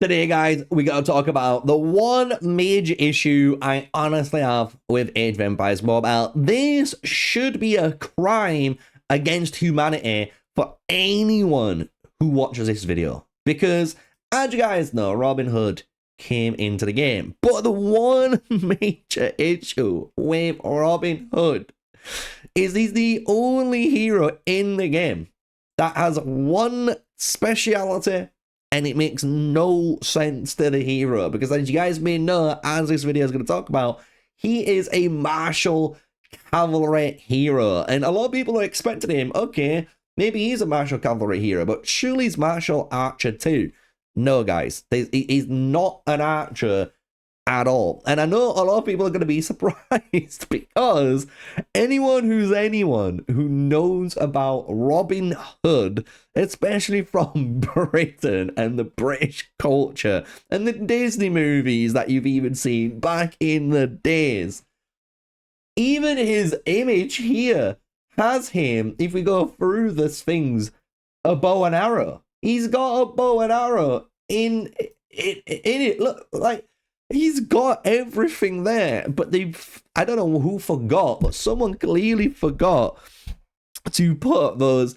Today, guys, we gotta talk about the one major issue I honestly have with Age of Empires Mobile. This should be a crime against humanity for anyone who watches this video. Because, as you guys know, Robin Hood came into the game. But the one major issue with Robin Hood is he's the only hero in the game that has one speciality, and it makes no sense to the hero, because as you guys may know, as this video is going to talk about, he is a Marshal Cavalry hero. And a lot of people are expecting him, okay, maybe he's a Marshal Cavalry hero, but surely he's Marshal Archer too. No, guys, he's not an archer at all. And I know a lot of people are going to be surprised, because anyone who knows about Robin Hood, especially from Britain and the British culture and the Disney movies that you've even seen back in the days, even his image here has him, if we go through the things, a bow and arrow. He's got a bow and arrow in it. Look, like, he's got everything there, but I don't know who forgot, but someone clearly forgot to put those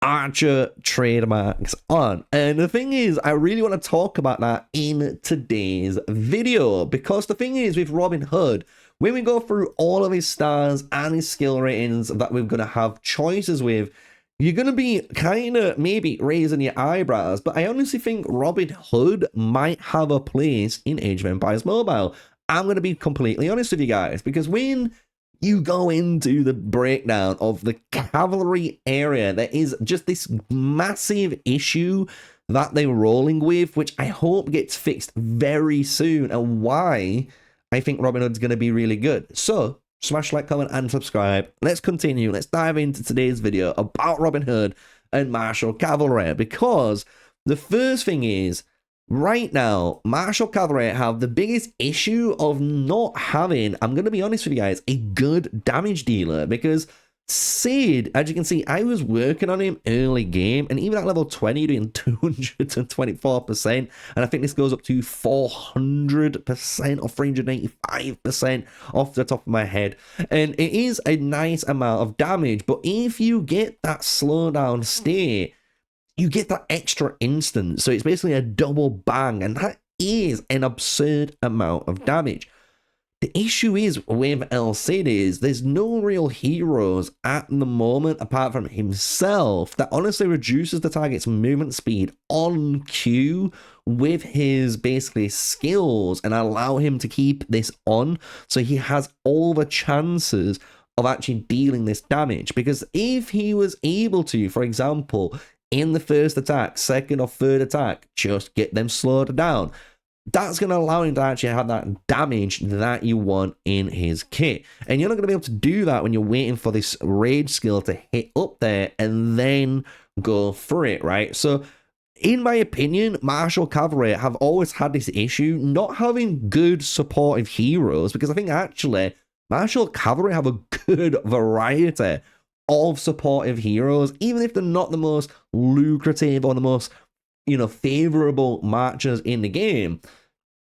archer trademarks on. And the thing is, I really want to talk about that in today's video, because the thing is with Robin Hood, when we go through all of his stars and his skill ratings that we're going to have choices with, you're going to be kind of maybe raising your eyebrows, but I honestly think Robin Hood might have a place in Age of Empires Mobile. I'm going to be completely honest with you guys, because when you go into the breakdown of the cavalry area, there is just this massive issue that they're rolling with, which I hope gets fixed very soon, and why I think Robin Hood's going to be really good. So smash like, comment, and subscribe. Let's continue. Let's dive into today's video about Robin Hood and Marshal Cavalry, because the first thing is, right now, Marshal Cavalry have the biggest issue of not having, I'm going to be honest with you guys, a good damage dealer, because Cid, as you can see, I was working on him early game, and even at level 20, doing 224%, and I think this goes up to 400% or 385% off the top of my head, and it is a nice amount of damage. But if you get that slowdown state, you get that extra instant, so it's basically a double bang, and that is an absurd amount of damage. The issue is with El Cid is there's no real heroes at the moment apart from himself that honestly reduces the target's movement speed on cue with his basically skills and allow him to keep this on, so he has all the chances of actually dealing this damage. Because if he was able to, for example, in the first attack, second or third attack, just get them slowed down, that's going to allow him to actually have that damage that you want in his kit. And you're not going to be able to do that when you're waiting for this rage skill to hit up there and then go for it, right? So in my opinion, Marshal Cavalry have always had this issue not having good supportive heroes, because I think actually Marshal Cavalry have a good variety of supportive heroes, even if they're not the most lucrative or the most, favorable marchers in the game.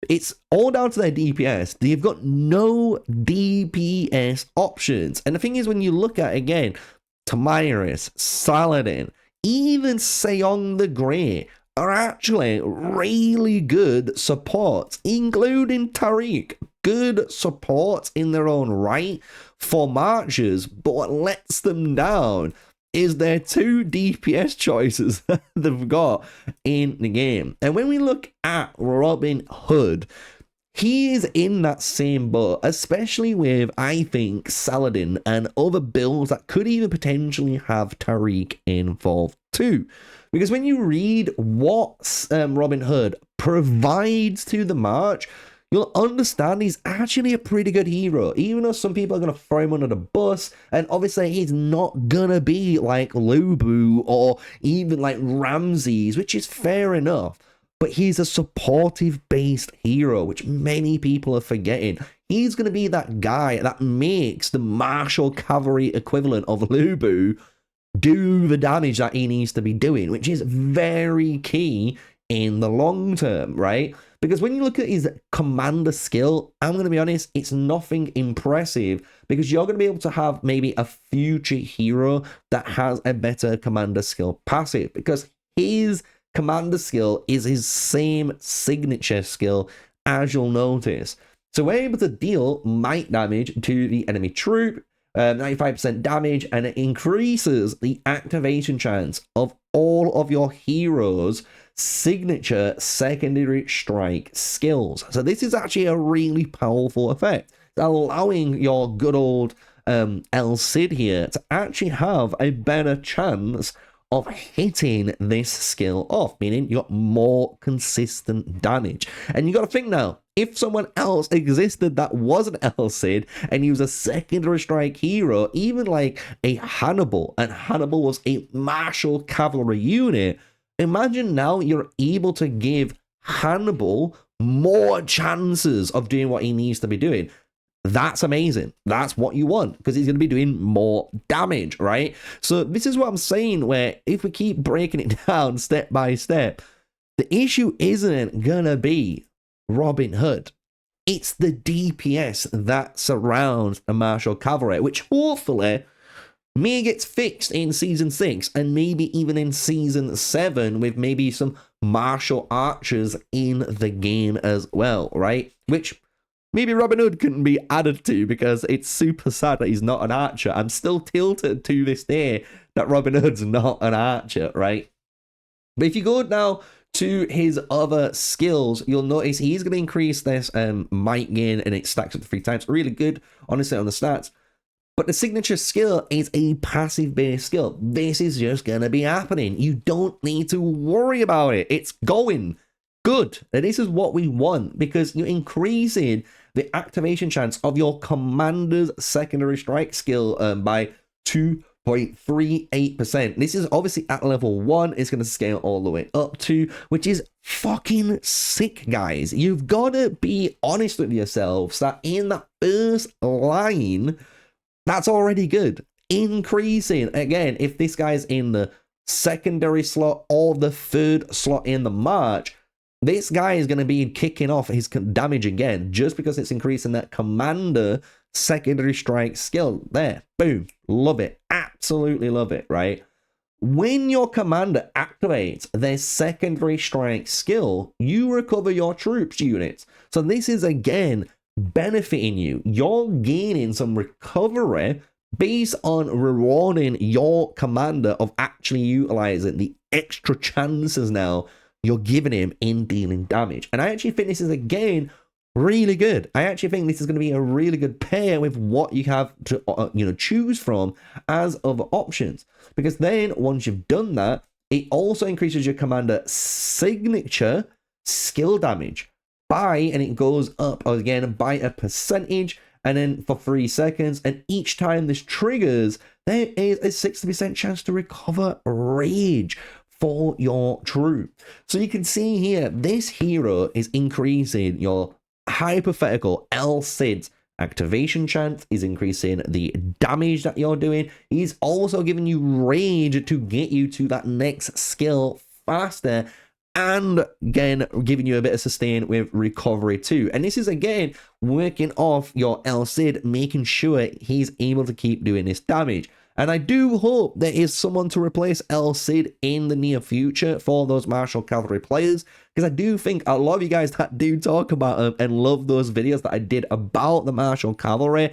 It's all down to their DPS. They've got no DPS options. And the thing is, when you look at, again, Tamiris, Saladin, even Seong the Grey are actually really good supports, including Tariq. Good supports in their own right for marchers, but what lets them down is their two DPS choices that they've got in the game. And when we look at Robin Hood, he is in that same boat, especially with, I think, Saladin and other builds that could even potentially have Tariq involved too. Because when you read what Robin Hood provides to the march, you'll understand he's actually a pretty good hero, even though some people are going to throw him under the bus, and obviously he's not going to be like Lubu or even like Ramses, which is fair enough, but he's a supportive-based hero, which many people are forgetting. He's going to be that guy that makes the Marshal Cavalry equivalent of Lubu do the damage that he needs to be doing, which is very key in the long term, right? Because when you look at his commander skill, I'm going to be honest, it's nothing impressive, because you're going to be able to have maybe a future hero that has a better commander skill passive, because his commander skill is his same signature skill, as you'll notice. So we're able to deal might damage to the enemy troop, 95% damage, and it increases the activation chance of all of your heroes' signature secondary strike skills. So this is actually a really powerful effect, allowing your good old Cid here to actually have a better chance of hitting this skill off, meaning you got more consistent damage. And you got to think now, if someone else existed that wasn't Cid and he was a secondary strike hero, even like a Hannibal, and Hannibal was a Marshal Cavalry unit, imagine now you're able to give Hannibal more chances of doing what he needs to be doing. That's amazing. That's what you want, because he's going to be doing more damage, right? So this is what I'm saying, where if we keep breaking it down step by step, the issue isn't going to be Robin Hood. It's the DPS that surrounds the Marshal Cavalry, which hopefully may get fixed in Season 6 and maybe even in Season 7 with maybe some martial archers in the game as well, right? Which maybe Robin Hood couldn't be added to, because it's super sad that he's not an archer. I'm still tilted to this day that Robin Hood's not an archer, right? But if you go now to his other skills, you'll notice he's going to increase this might gain, and it stacks up to 3 times. Really good, honestly, on the stats. But the signature skill is a passive-based skill. This is just going to be happening. You don't need to worry about it. It's going good. And this is what we want, because you're increasing the activation chance of your commander's secondary strike skill by 2.38%. This is obviously at level 1. It's going to scale all the way up to, which is fucking sick, guys. You've got to be honest with yourselves that in the first line, that's already good. Increasing, again, if this guy's in the secondary slot or the 3rd slot in the march, this guy is going to be kicking off his damage again, just because it's increasing that commander secondary strike skill. There, boom, love it, absolutely love it, right? When your commander activates their secondary strike skill, you recover your troops units. So this is, again, benefiting you. You're gaining some recovery based on rewarding your commander of actually utilizing the extra chances now you're giving him in dealing damage. And I actually think this is, again, really good. I actually think this is going to be a really good pair with what you have to choose from as other options, because then once you've done that, it also increases your commander signature skill damage by, and it goes up again by a percentage, and then for 3 seconds, and each time this triggers, there is a 60% chance to recover rage for your troop. So you can see here, this hero is increasing your hypothetical Cid's activation chance, is increasing the damage that you're doing. He's also giving you rage to get you to that next skill faster, and again giving you a bit of sustain with recovery too. And this is again working off your Cid, making sure he's able to keep doing this damage. And I do hope there is someone to replace Cid in the near future for those Marshal Cavalry players, because I do think a lot of you guys that do talk about them and love those videos that I did about the Marshal Cavalry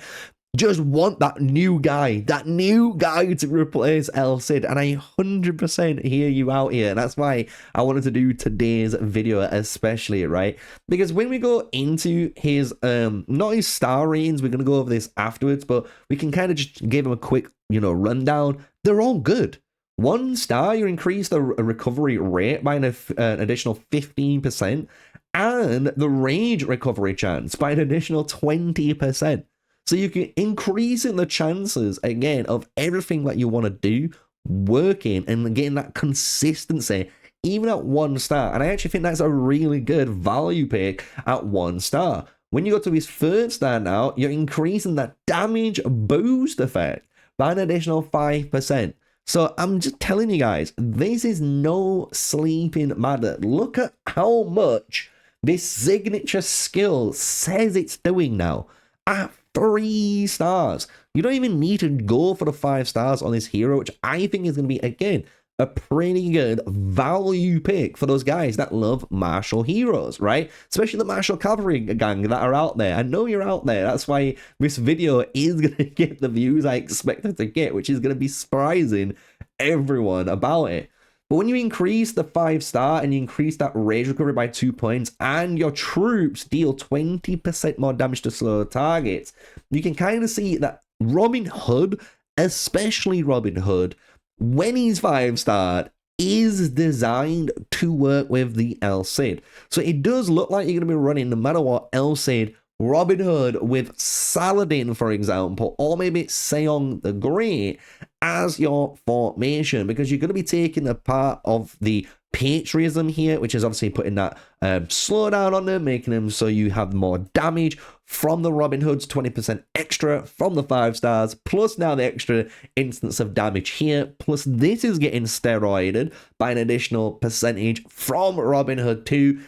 just want that new guy to replace Cid. And I 100% hear you out here. And that's why I wanted to do today's video especially, right? Because when we go into his, not his star ratings, we're going to go over this afterwards, but we can kind of just give him a quick, rundown. They're all good. 1 star, you increase the recovery rate by an additional 15%, and the rage recovery chance by an additional 20%. So you can increase in the chances, again, of everything that you want to do working and getting that consistency, even at 1 star. And I actually think that's a really good value pick at 1 star. When you go to his 3rd star now, you're increasing that damage boost effect by an additional 5%. So I'm just telling you guys, this is no sleeping matter. Look at how much this signature skill says it's doing now at 3 stars. You don't even need to go for the 5 stars on this hero, which I think is going to be, again, a pretty good value pick for those guys that love martial heroes, right? Especially the Marshal Cavalry gang that are out there. I know you're out there. That's why this video is going to get the views I expected to get, which is going to be surprising everyone about it. But when you increase the 5 star and you increase that rage recovery by 2 points and your troops deal 20% more damage to slow targets, you can kind of see that Robin Hood, especially Robin Hood, when he's 5-starred, is designed to work with the El Cid. So it does look like you're going to be running, no matter what, El Cid, Robin Hood with Saladin, for example, or maybe Seong the Great as your formation, because you're going to be taking a part of the patriotism here, which is obviously putting that slowdown on them, making them so you have more damage from the Robin Hoods, 20% extra from the 5 stars, plus now the extra instance of damage here, plus this is getting steroided by an additional percentage from Robin Hood 2.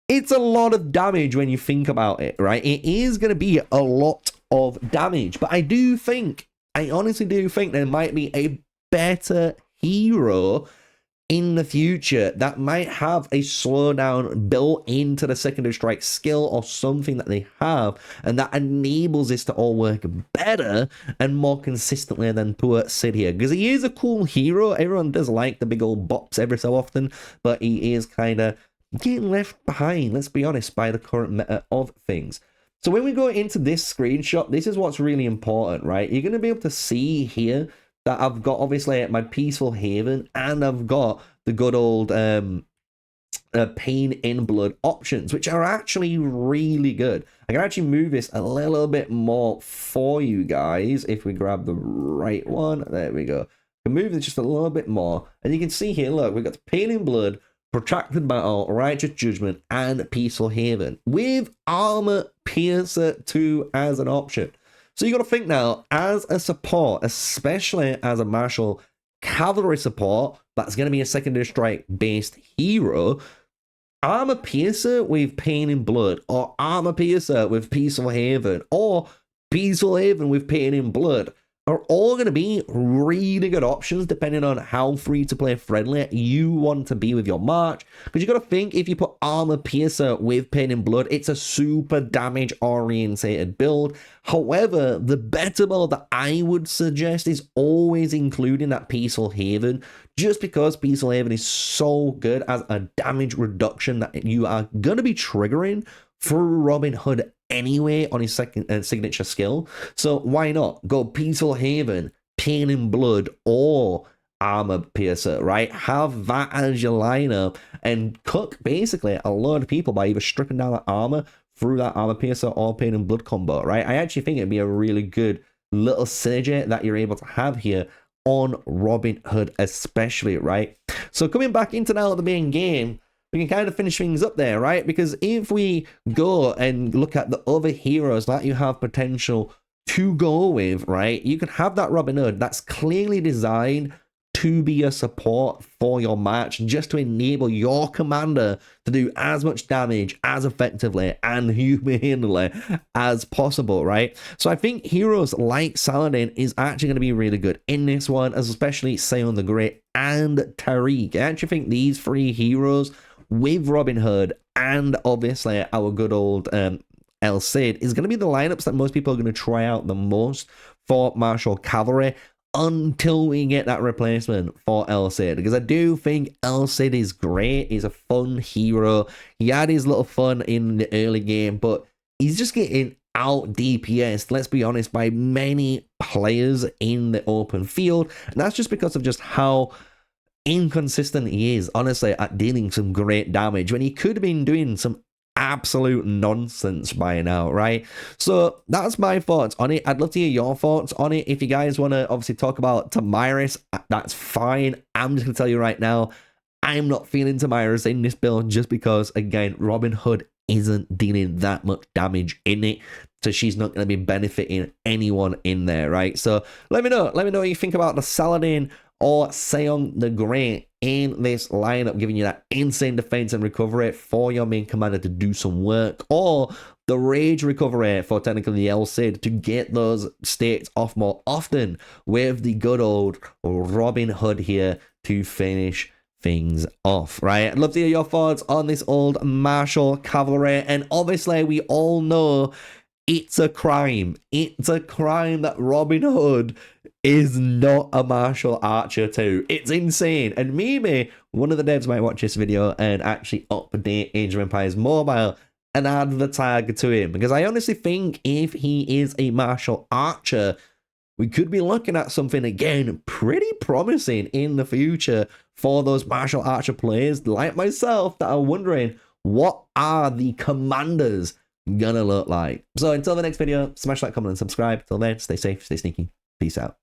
It's a lot of damage when you think about it, right? It is going to be a lot of damage, but I honestly do think there might be a better hero in the future that might have a slowdown built into the secondary strike skill or something that they have, and that enables this to all work better and more consistently than poor Cid here, because he is a cool hero. Everyone does like the big old bops every so often, but he is kind of getting left behind, let's be honest, by the current meta of things. So when we go into this screenshot, this is what's really important, right? You're going to be able to see here that I've got obviously my Peaceful Haven and I've got the good old Pain in Blood options, which are actually really good. I can actually move this a little bit more for you guys if we grab the right one. There we go. I can move this just a little bit more, and you can see here, look, we've got Pain in Blood, Protracted Battle, Righteous Judgment, and Peaceful Haven, with Armor Piercer 2 as an option. So you got to think now, as a support, especially as a Marshal Cavalry support, that's going to be a secondary strike based hero. Armor Piercer with Pain in Blood, or Armor Piercer with Peaceful Haven, or Peaceful Haven with Pain in Blood are all going to be really good options depending on how free-to-play friendly you want to be with your March. Because you got to think, if you put Armor Piercer with Pain in Blood, it's a super damage-orientated build. However, the better build that I would suggest is always including that Peaceful Haven, just because Peaceful Haven is so good as a damage reduction that you are going to be triggering through Robin Hood anyway on his second signature skill. So why not go Peaceful Haven, Pain in Blood, or Armor Piercer, right? Have that as your lineup and cook basically a lot of people by either stripping down that armor through that Armor Piercer or Pain in Blood combo, right? I actually think it'd be a really good little synergy that you're able to have here on Robin Hood especially, right? So coming back into now the main game, we can kind of finish things up there, right? Because if we go and look at the other heroes that you have potential to go with, right? You can have that Robin Hood that's clearly designed to be a support for your match, just to enable your commander to do as much damage as effectively and humanely as possible, right? So I think heroes like Saladin is actually going to be really good in this one, especially Seong the Great and Tariq. I actually think these 3 heroes with Robin Hood and obviously our good old El Cid is going to be the lineups that most people are going to try out the most for Marshal Cavalry until we get that replacement for El Cid, because I do think El Cid is great. He's a fun hero. He had his little fun in the early game, but he's just getting out DPS, let's be honest, by many players in the open field, and that's just because of just how inconsistent he is, honestly, at dealing some great damage when he could have been doing some absolute nonsense by now, right? So that's my thoughts on it. I'd love to hear your thoughts on it. If you guys want to obviously talk about Tamiris, that's fine. I'm just gonna tell you right now, I'm not feeling Tamiris in this build, just because, again, Robin Hood isn't dealing that much damage in it, so she's not going to be benefiting anyone in there, right? So let me know what you think about the Saladin or Seong the Great in this lineup, giving you that insane defense and recovery for your main commander to do some work, or the rage recovery for technically the El Cid to get those states off more often with the good old Robin Hood here to finish things off, right? I'd love to hear your thoughts on this old Marshal Cavalry, and obviously we all know it's a crime. It's a crime that Robin Hood is not a martial archer too. It's insane. And maybe one of the devs might watch this video and actually update Age of Empires Mobile and add the tag to him, because I honestly think if he is a martial archer, we could be looking at something again pretty promising in the future for those martial archer players like myself that are wondering, what are the commanders gonna look like? So until the next video, smash that, comment, and subscribe. Till then, stay safe, stay sneaky. Peace out.